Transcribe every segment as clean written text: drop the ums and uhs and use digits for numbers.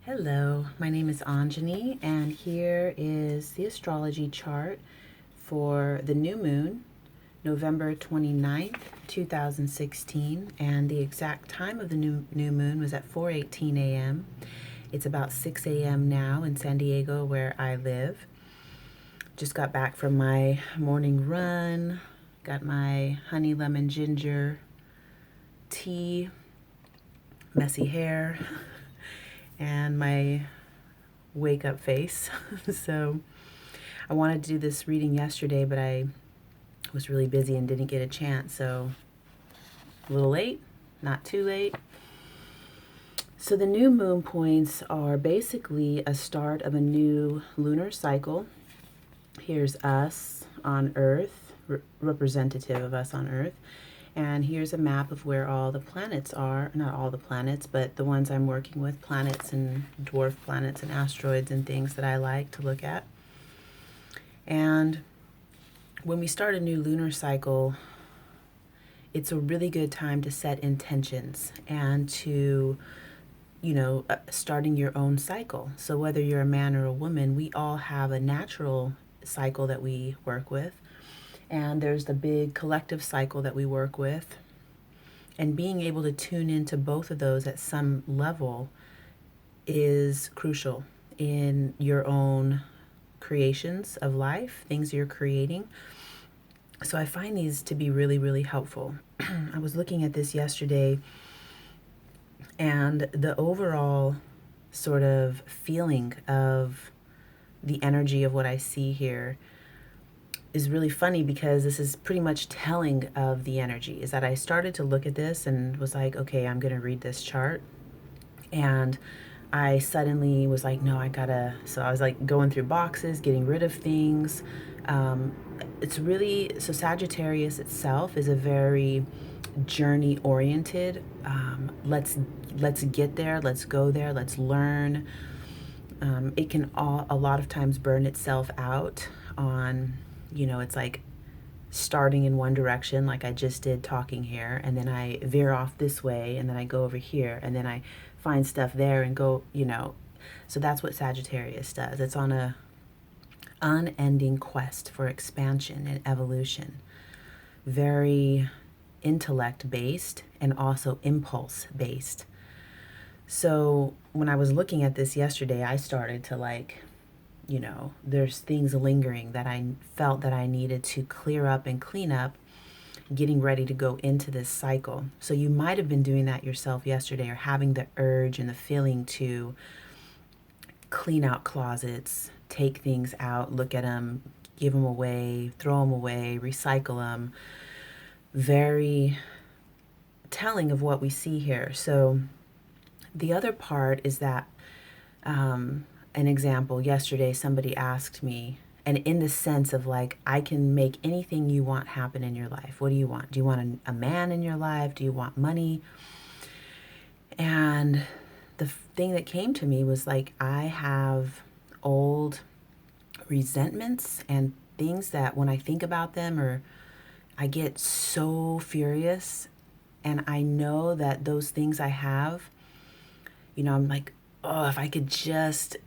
Hello, my name is Anjani, and here is the astrology chart for the new moon, November 29th, 2016, and the exact time of the new moon was at 4:18 a.m. It's about 6 a.m. now in San Diego, where I live. Just got back from my morning run, got my honey lemon ginger tea, messy hair, and my wake up face. So I wanted to do this reading yesterday, but I was really busy and didn't get a chance. So a little late, not too late. So the new moon points are basically a start of a new lunar cycle. Here's us on Earth, representative of us on Earth. And here's a map of where all the planets are. Not all the planets, but the ones I'm working with, planets and dwarf planets and asteroids and things that I like to look at. And when we start a new lunar cycle, it's a really good time to set intentions and to, starting your own cycle. So whether you're a man or a woman, we all have a natural cycle that we work with. And there's the big collective cycle that we work with. And being able to tune into both of those at some level is crucial in your own creations of life, things you're creating. So I find these to be really, really helpful. I was looking at this yesterday, and the overall sort of feeling of the energy of what I see here is really funny, because this is pretty much telling of the energy. Is that I started to look at this and was like, okay, I'm going to read this chart. And I suddenly was like, no, so I was like going through boxes, getting rid of things. It's really, so Sagittarius itself is a very journey oriented. Let's get there. Let's go there. Let's learn. It can a lot of times burn itself out on, it's like starting in one direction, like I just did talking here, and then I veer off this way, and then I go over here, and then I find stuff there and go, So that's what Sagittarius does. It's on a unending quest for expansion and evolution. Very intellect based and also impulse based. So when I was looking at this yesterday, I started to there's things lingering that I felt that I needed to clear up and clean up, getting ready to go into this cycle. So you might have been doing that yourself yesterday, or having the urge and the feeling to clean out closets, take things out, look at them, give them away, throw them away, recycle them. Very telling of what we see here. So the other part is that, an example, yesterday somebody asked me, and in the sense of like, I can make anything you want happen in your life. What do you want? Do you want a man in your life? Do you want money? And the thing that came to me was like, I have old resentments and things that when I think about them, or I get so furious, and I know that those things I have, I'm like, oh, if I could just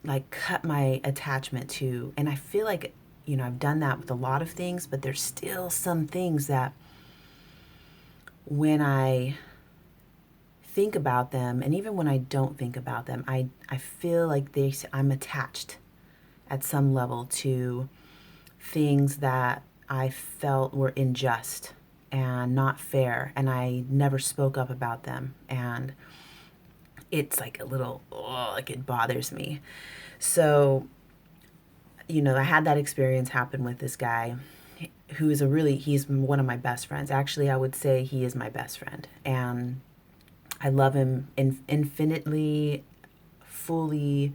like cut my attachment to, and I feel like, I've done that with a lot of things, but there's still some things that when I think about them, and even when I don't think about them, I feel like I'm attached at some level to things that I felt were unjust and not fair, and I never spoke up about them. And it's like a little, like it bothers me. So, I had that experience happen with this guy he's one of my best friends. Actually, I would say he is my best friend. And I love him infinitely, fully.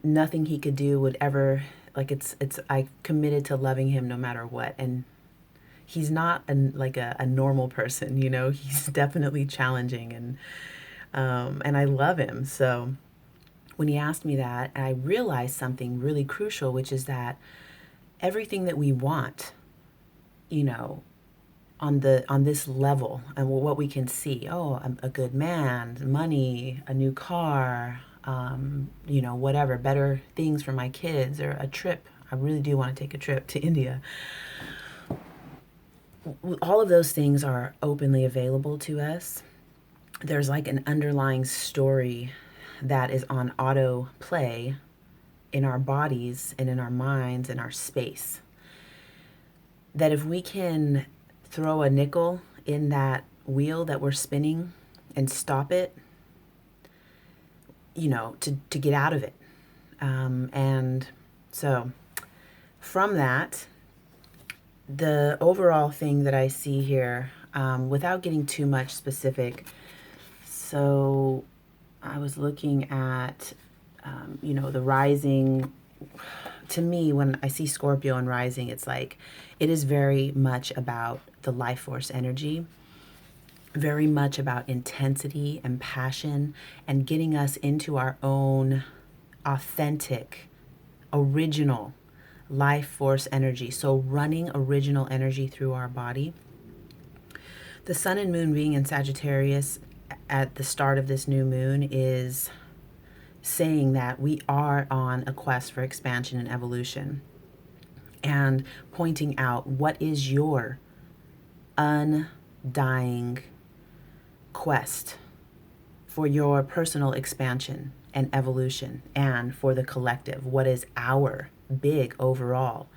Nothing he could do would ever, I committed to loving him no matter what. And he's not a normal person, he's definitely challenging, and I love him. So when he asked me that, I realized something really crucial, which is that everything that we want, on this level, and what we can see, a good man, money, a new car, whatever, better things for my kids, or a trip. I really do want to take a trip to India. All of those things are openly available to us. There's like an underlying story that is on auto play in our bodies and in our minds and our space. That if we can throw a nickel in that wheel that we're spinning and stop it, to get out of it. And so from that, the overall thing that I see here, without getting too much specific, so I was looking at, the rising. To me, when I see Scorpio and rising, it's like it is very much about the life force energy, very much about intensity and passion, and getting us into our own authentic, original life force energy. So running original energy through our body. The sun and moon being in Sagittarius at the start of this new moon is saying that we are on a quest for expansion and evolution, and pointing out what is your undying quest for your personal expansion and evolution, and for the collective. What is our big overall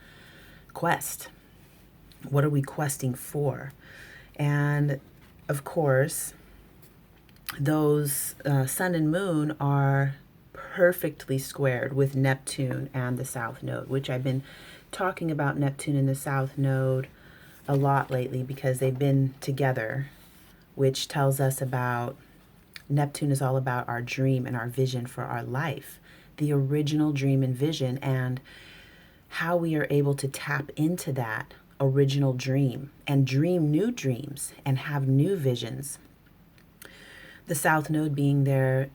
quest? What are we questing for? And of course, those sun and moon are perfectly squared with Neptune and the South Node, which I've been talking about Neptune and the South Node a lot lately because they've been together, which tells us about Neptune is all about our dream and our vision for our life, the original dream and vision, and how we are able to tap into that original dream and dream new dreams and have new visions. The South Node being there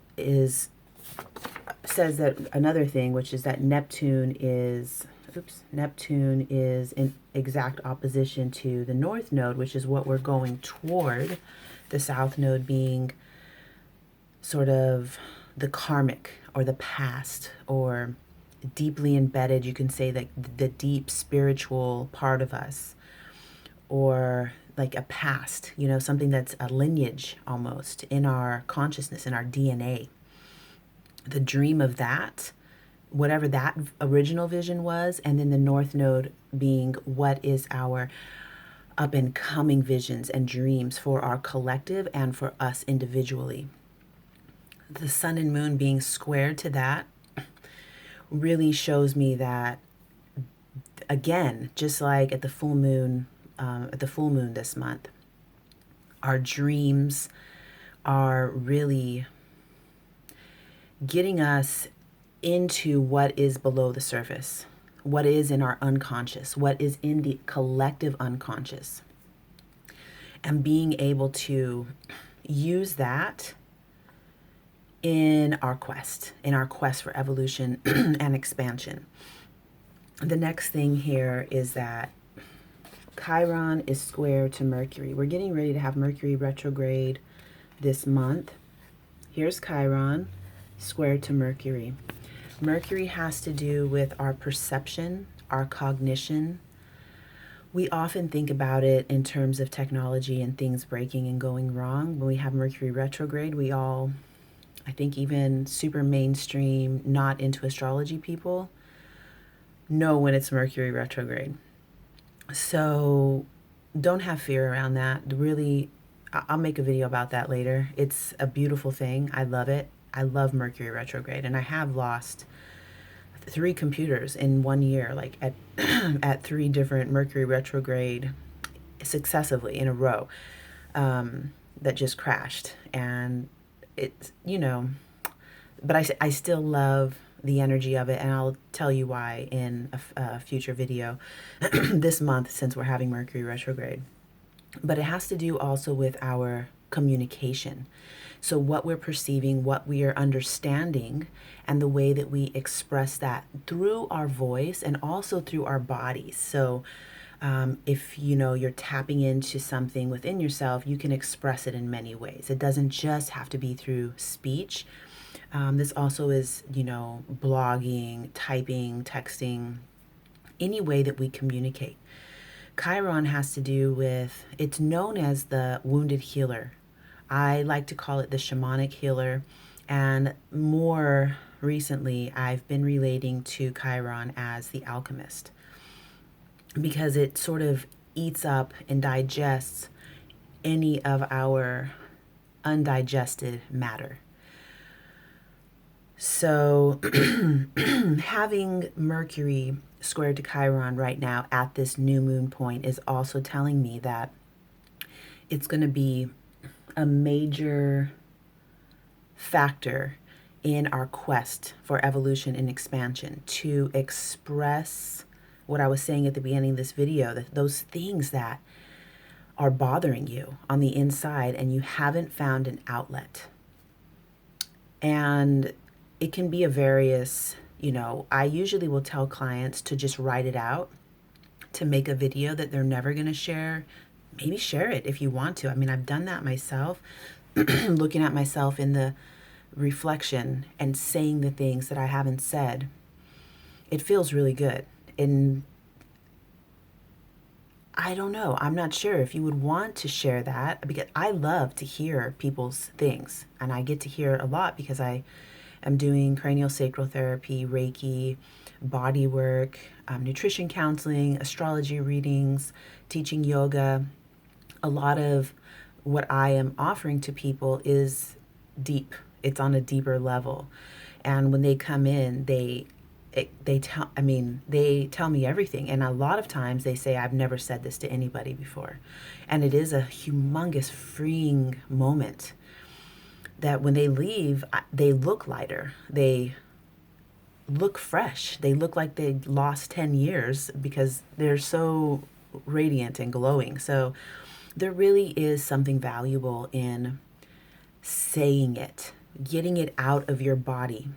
says that another thing, which is that Neptune is in exact opposition to the North Node, which is what we're going toward. The South Node being sort of the karmic or the past, or deeply embedded, you can say, that the deep spiritual part of us, or like a past, something that's a lineage almost in our consciousness, in our DNA. The dream of that, whatever that original vision was, and then the North Node being what is our up and coming visions and dreams for our collective and for us individually. The sun and moon being squared to that really shows me that, again, just like at the full moon this month, our dreams are really getting us into what is below the surface, what is in our unconscious, what is in the collective unconscious, and being able to use that in our quest for evolution and expansion. The next thing here is that Chiron is square to Mercury. We're getting ready to have Mercury retrograde this month. Here's Chiron square to Mercury. Mercury has to do with our perception, our cognition. We often think about it in terms of technology and things breaking and going wrong. When we have Mercury retrograde, we all, I think even super mainstream, not into astrology people, know when it's Mercury retrograde. So don't have fear around that. Really, I'll make a video about that later. It's a beautiful thing. I love it. I love Mercury retrograde, and I have lost 3 computers in 1 year, like at at 3 different Mercury retrograde successively in a row, that just crashed. And it's, but I still love the energy of it, and I'll tell you why in a future video this month, since we're having Mercury retrograde. But it has to do also with our communication. So what we're perceiving, what we are understanding, and the way that we express that through our voice and also through our bodies. So if you're tapping into something within yourself, you can express it in many ways. It doesn't just have to be through speech. This also is, blogging, typing, texting, any way that we communicate. Chiron has to do with, it's known as the wounded healer. I like to call it the shamanic healer. And more recently, I've been relating to Chiron as the alchemist because it sort of eats up and digests any of our undigested matter. So having Mercury squared to Chiron right now at this new moon point is also telling me that it's going to be a major factor in our quest for evolution and expansion to express what I was saying at the beginning of this video, that those things that are bothering you on the inside and you haven't found an outlet. And it can be a various, I usually will tell clients to just write it out, to make a video that they're never going to share. Maybe share it if you want to. I mean, I've done that myself, looking at myself in the reflection and saying the things that I haven't said. It feels really good. And I don't know. I'm not sure if you would want to share that, because I love to hear people's things, and I get to hear a lot because I am doing craniosacral therapy, Reiki, body work, nutrition counseling, astrology readings, teaching yoga. A lot of what I am offering to people is deep. It's on a deeper level. And when they come in, they tell me everything. And a lot of times they say, I've never said this to anybody before. And it is a humongous freeing moment that when they leave, they look lighter. They look fresh. They look like they lost 10 years because they're so radiant and glowing. So there really is something valuable in saying it, getting it out of your body.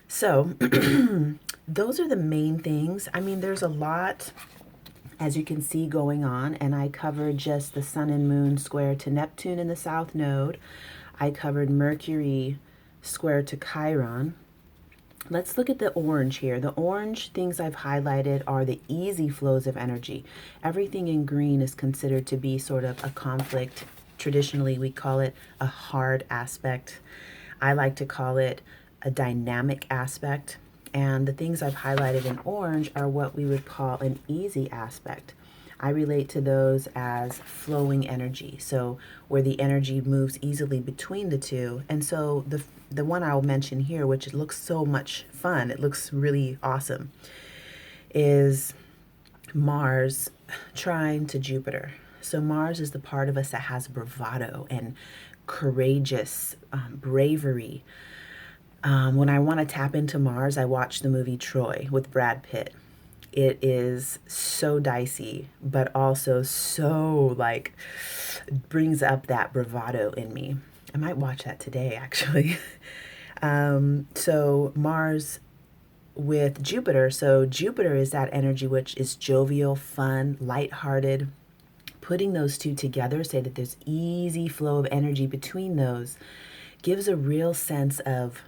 So those are the main things. I mean, there's a lot, as you can see, going on, and I covered just the sun and moon square to Neptune in the south node. I covered Mercury square to Chiron. Let's look at the orange here. The orange things I've highlighted are the easy flows of energy. Everything in green is considered to be sort of a conflict. Traditionally, we call it a hard aspect. I like to call it a dynamic aspect. And the things I've highlighted in orange are what we would call an easy aspect. I relate to those as flowing energy. So where the energy moves easily between the two. And so the one I'll mention here, which looks so much fun, it looks really awesome, is Mars trine to Jupiter. So Mars is the part of us that has bravado and courageous bravery. When I want to tap into Mars, I watch the movie Troy with Brad Pitt. It is so dicey, but also so brings up that bravado in me. I might watch that today, actually. So Mars with Jupiter. So Jupiter is that energy which is jovial, fun, lighthearted. Putting those two together, say that there's easy flow of energy between those, gives a real sense of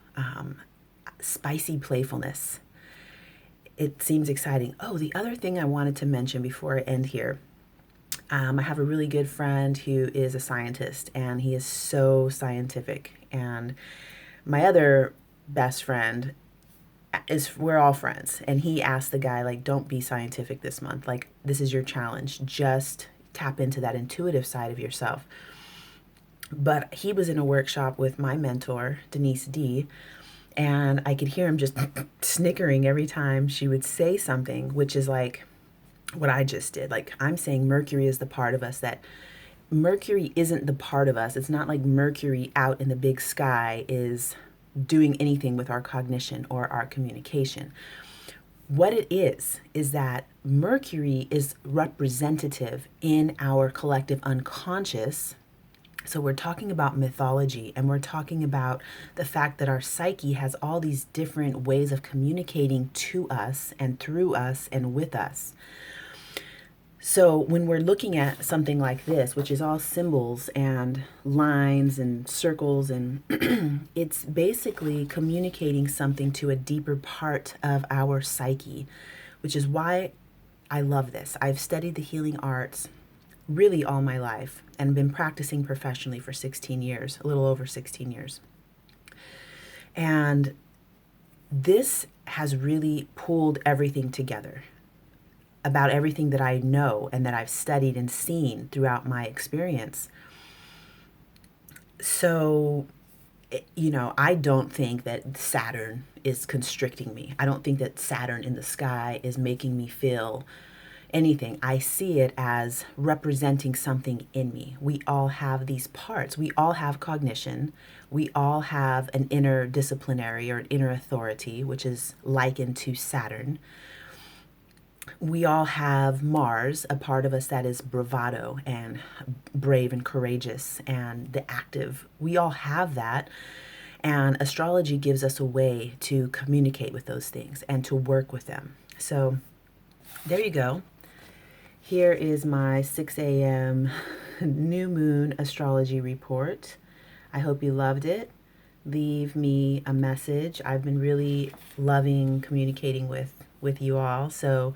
spicy playfulness. It seems exciting. Oh, the other thing I wanted to mention before I end here, I have a really good friend who is a scientist, and he is so scientific. And my other best friend we're all friends. And he asked the guy, don't be scientific this month. This is your challenge. Just tap into that intuitive side of yourself. But he was in a workshop with my mentor, Denise D., and I could hear him just snickering every time she would say something, which is like what I just did. I'm saying Mercury is the part of us that Mercury isn't the part of us. It's not like Mercury out in the big sky is doing anything with our cognition or our communication. What it is that Mercury is representative in our collective unconscious. So we're talking about mythology, and we're talking about the fact that our psyche has all these different ways of communicating to us and through us and with us. So when we're looking at something like this, which is all symbols and lines and circles, and it's basically communicating something to a deeper part of our psyche, which is why I love this. I've studied the healing arts really all my life and been practicing professionally for 16 years, a little over 16 years. And this has really pulled everything together about everything that I know and that I've studied and seen throughout my experience. So, I don't think that Saturn is constricting me. I don't think that Saturn in the sky is making me feel anything. I see it as representing something in me. We all have these parts. We all have cognition. We all have an inner disciplinary or an inner authority, which is likened to Saturn. We all have Mars, a part of us that is bravado and brave and courageous and the active. We all have that. And astrology gives us a way to communicate with those things and to work with them. So there you go. Here is my 6 a.m. new moon astrology report. I hope you loved it. Leave me a message. I've been really loving communicating with you all. So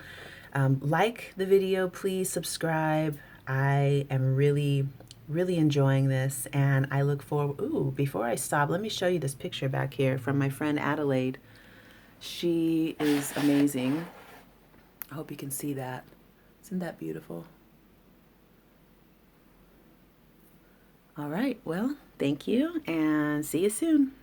like the video, please subscribe. I am really, really enjoying this, and I look forward. Ooh, before I stop, let me show you this picture back here from my friend Adelaide. She is amazing. I hope you can see that. Isn't that beautiful? All right, well, thank you, and see you soon.